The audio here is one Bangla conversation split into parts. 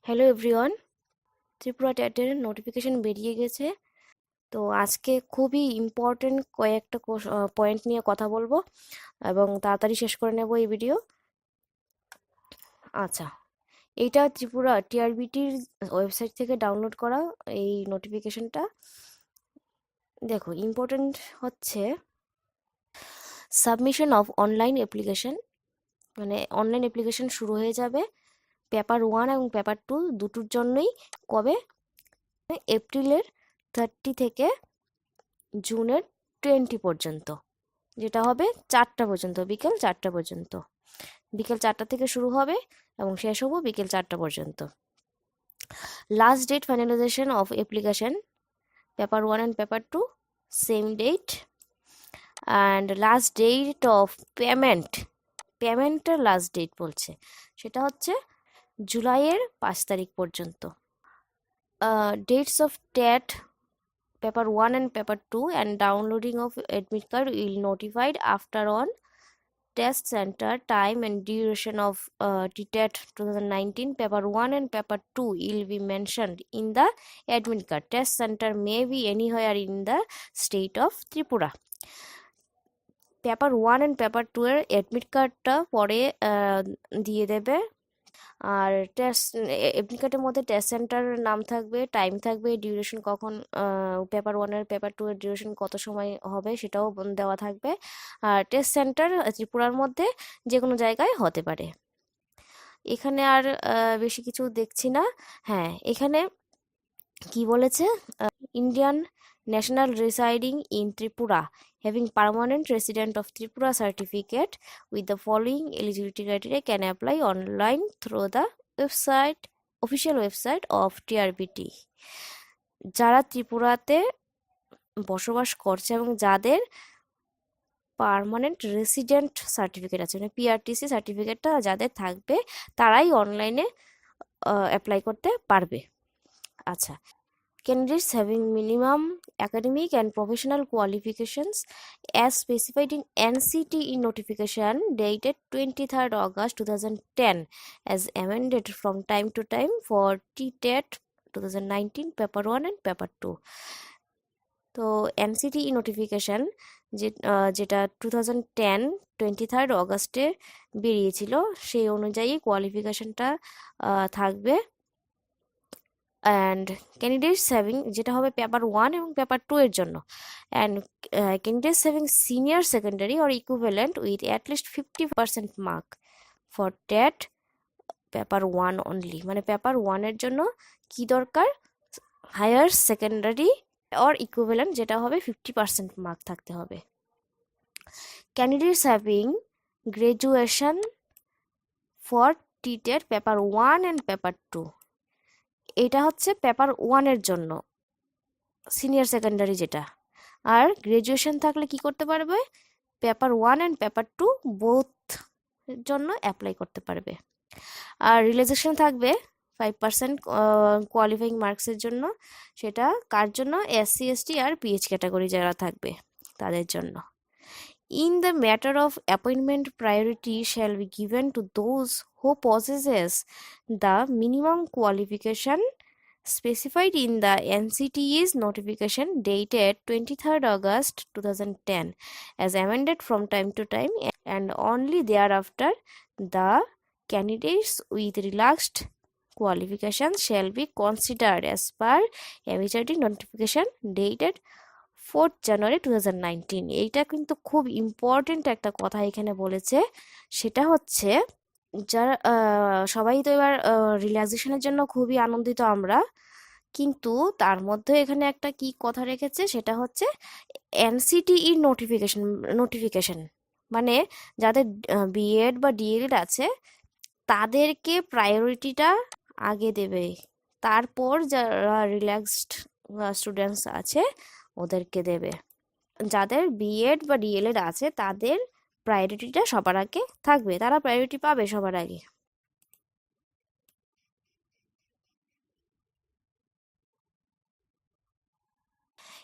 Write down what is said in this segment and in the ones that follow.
হ্যালো এভরিওয়ান, ত্রিপুরা টেটের নোটিফিকেশন বেরিয়ে গেছে। তো আজকে খুবই ইম্পর্টেন্ট কয়েকটা পয়েন্ট নিয়ে কথা বলবো এবং তাড়াতাড়ি শেষ করে নেব এই ভিডিও। আচ্ছা, এইটা ত্রিপুরা টিআরবিটির ওয়েবসাইট থেকে ডাউনলোড করা এই নোটিফিকেশনটা। দেখো, ইম্পর্টেন্ট হচ্ছে সাবমিশন অফ অনলাইন অ্যাপ্লিকেশন, মানে অনলাইন অ্যাপ্লিকেশন শুরু হয়ে যাবে পেপার 1 এবং পেপার 2 দুটোর জন্যই। কবে? এপ্রিলের 30 থেকে জুনের 20 পর্যন্ত, যেটা হবে 4টা পর্যন্ত, বিকেল 4টা পর্যন্ত। বিকেল 4টা থেকে শুরু হবে এবং শেষ হবো বিকেল 4টা পর্যন্ত। Last date finalisation of application paper 1 and paper 2 same date. And last date of পেমেন্টের লাস্ট ডেট বলছে, সেটা হচ্ছে জুলাইয়ের 5 তারিখ পর্যন্ত। Dates of TET paper 1 and paper 2 and downloading of admit card will notified after on test center time and duration of T-TET 2019. Paper 1 and paper 2 will be mentioned in the admit card. Test center may be anywhere in the state of Tripura. Paper 1 and paper 2 এর অ্যাডমিট কার্ডটা পরে দিয়ে দেবে। আর টেস্ট এডমিট কার্ডের মধ্যে টেস্ট সেন্টারের নাম থাকবে, টাইম থাকবে, ডিউরেশন কখন, পেপার 1 এর পেপার 2 এর ডিউরেশন কত সময় হবে সেটাও দেওয়া থাকবে। আর টেস্ট সেন্টার ত্রিপুরার মধ্যে যে কোনো জায়গায় হতে পারে। এখানে আর বেশি কিছু দেখছি না। হ্যাঁ, এখানে কি বলেছে, Indian national residing in Tripura having permanent resident of Tripura certificate with the following eligibility criteria can apply online through the official website of TRBT. যারা ত্রিপুরাতে বসবাস করছে এবং যাদের পার্মানেন্ট রেসিডেন্ট সার্টিফিকেট আছে, মানে পিআরটিসি সার্টিফিকেটটা যাদের থাকবে তারাই অনলাইনে অ্যাপ্লাই করতে পারবে। আচ্ছা, candidates having minimum academic and professional qualifications as specified in NCTE notification dated 23rd August 2010 as amended from time to time for T-TET 2019 paper 1 and paper 2. তো NCTE নোটিফিকেশন যেটা 2010 23rd অগস্টে বেরিয়েছিল, সেই অনুযায়ী কোয়ালিফিকেশনটা থাকবে। অ্যান্ড ক্যান্ডিডেটস হ্যাভিং, যেটা হবে পেপার 1 এবং পেপার 2 এর জন্য, and candidates having senior secondary or equivalent with at least 50% mark for TET paper 1 only. মানে পেপার 1 এর জন্য কি দরকার? হায়ার সেকেন্ডারি অর ইকুইভ্যালেন্ট, যেটা হবে 50% মার্ক থাকতে হবে। Candidates having graduation for TTET paper 1 and paper 2, এটা হচ্ছে পেপার 1 এর জন্য, সিনিয়র সেকেন্ডারি যেটা। আর গ্রাজুয়েশন থাকলে কি করতে পারবে? পেপার 1 অ্যান্ড পেপার 2 বোথ জন্য অ্যাপ্লাই করতে পারবে। আর রিল্যাক্সেশন থাকবে 5% কোয়ালিফাইং মার্কসের জন্য। সেটা কার জন্য? SC ST আর PH ক্যাটাগরি যারা থাকবে তাদের জন্য। In the matter of appointment, priority shall be given to those who possesses the minimum qualification specified in the NCTE's notification dated 23rd August 2010 as amended from time to time, and only thereafter the candidates with relaxed qualifications shall be considered as per MHRD notification dated 4th January 2019. এইটা কিন্তু খুব ইম্পর্টেন্ট একটা কথা এখানে বলেছে। সেটা হচ্ছে, যারা সবাই তো এবার রিল্যাক্সেশনের জন্য খুবই আনন্দিত আমরা, কিন্তু তার মধ্যে এখানে একটা কি কথা রেখেছে, সেটা হচ্ছে NCTE নোটিফিকেশন, মানে যাদের বিএড বা ডিএলএড আছে তাদেরকে প্রায়োরিটিটা আগে দেবে, তারপর যারা রিল্যাক্সড স্টুডেন্টস আছে ওদেরকে দেবে। যাদের বিএড বা ডিএলএড আছে তাদের প্রায়োরিটিটা সবার আগে থাকবে, তারা প্রায়োরিটি পাবে সবার আগে।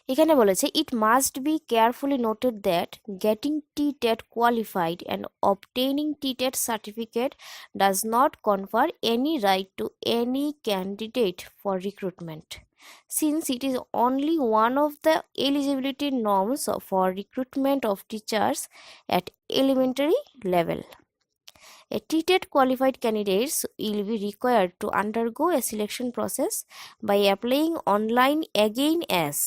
এখানে বলেছে it must be carefully noted that getting TTET qualified and obtaining TTET certificate does not confer any right to any candidate for recruitment since it is only one of the eligibility norms for recruitment of teachers at elementary level. A T-TET qualified candidates will be required to undergo a selection process by applying online again as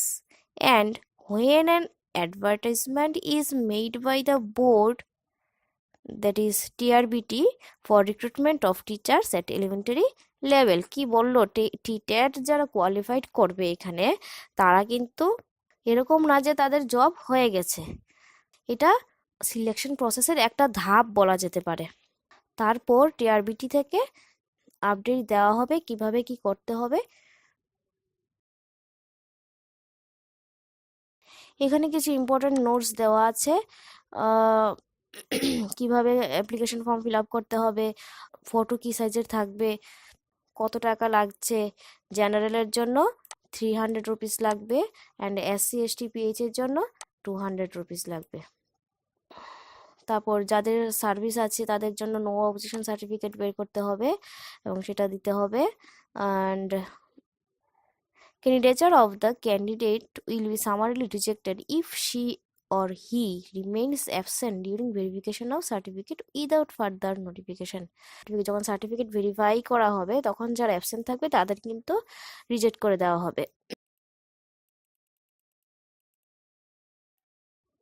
and when an advertisement is made by the board, that is TRBT, for recruitment of teachers at elementary level. কি বললো, টি-টেট যারা কোয়ালিফাইড করবে এখানে তারা কিন্তু এরকম না যে তাদের জব হয়ে গেছে, এটা সিলেকশন প্রসেসের একটা ধাপ বলা যেতে পারে। তারপর টিআরবিটি থেকে আপডেট দেওয়া হবে কিভাবে কি করতে হবে। এখানে কিছু ইম্পর্টেন্ট নোটস দেওয়া আছে, কিভাবে অ্যাপ্লিকেশন ফর্ম ফিল আপ করতে হবে, ফটো কি সাইজের থাকবে, কত টাকা লাগছে, জেনারেলের জন্য 300 রুপিস লাগবে অ্যান্ড SC ST PH এর জন্য 200 রুপিস লাগবে। তারপর যাদের সার্ভিস আছে তাদের জন্য নো অবজেকশন সার্টিফিকেট বের করতে হবে এবং সেটা দিতে হবে। And candidature of the candidate will be summarily rejected if she or he remains absent during verification of certificate without further notification. যখন সার্টিফিকেট ভেরিফাই করা হবে তখন যারা অ্যাবসেন্ট থাকবে তাদের কিন্তু রিজেক্ট করে দেওয়া হবে।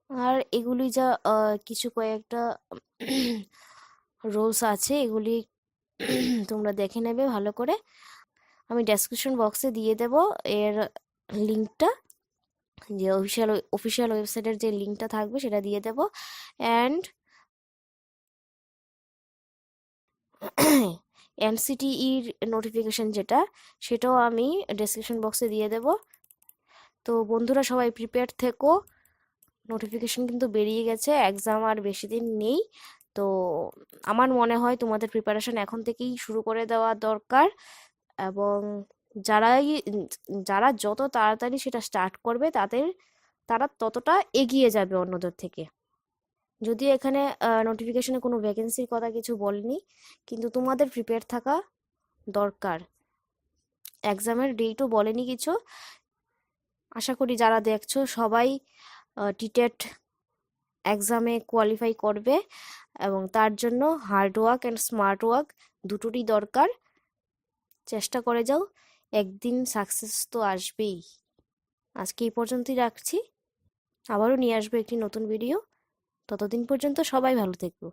আর এগুলি যা কিছু কয়েকটা রুলস আছে, এগুলি তোমরা দেখে নেবে ভালো করে। আমি ডেসক্রিপশন বক্সে দিয়ে দেব এর লিঙ্কটা, যে অফিসিয়াল ওয়েবসাইটের যে লিঙ্কটা থাকবে সেটা দিয়ে দেব। অ্যান্ড এনসিটিইর নোটিফিকেশন যেটা, সেটাও আমি ডেসক্রিপশন বক্সে দিয়ে দেব। তো বন্ধুরা সবাই প্রিপেয়ার থেকো, নোটিফিকেশন কিন্তু বেরিয়ে গেছে, এক্সাম আর বেশি দিন নেই। তো আমার মনে হয় তোমাদের প্রিপারেশন এখন থেকেই শুরু করে দেওয়া দরকার, এবং যারা যত তাড়াতাড়ি সেটা স্টার্ট করবে তারা ততটা এগিয়ে যাবে অন্যদের থেকে। যদিও এখানে নোটিফিকেশনে কোনো ভ্যাকেন্সির কথা কিছু বলেনি, কিন্তু তোমাদের প্রিপেয়ার থাকা দরকার। এক্সামের ডেটও বলেনি কিছু। আশা করি যারা দেখছো সবাই টি-টেট এক্সামে কোয়ালিফাই করবে, এবং তার জন্য hard work and smart work দুটোরই দরকার। চেষ্টা করে যাও, একদিন সাকসেস তো আসবেই। আজকে এই পর্যন্তই রাখছি, আবারও নিয়ে আসবো একটি নতুন ভিডিও। ততদিন পর্যন্ত সবাই ভালো থেকো।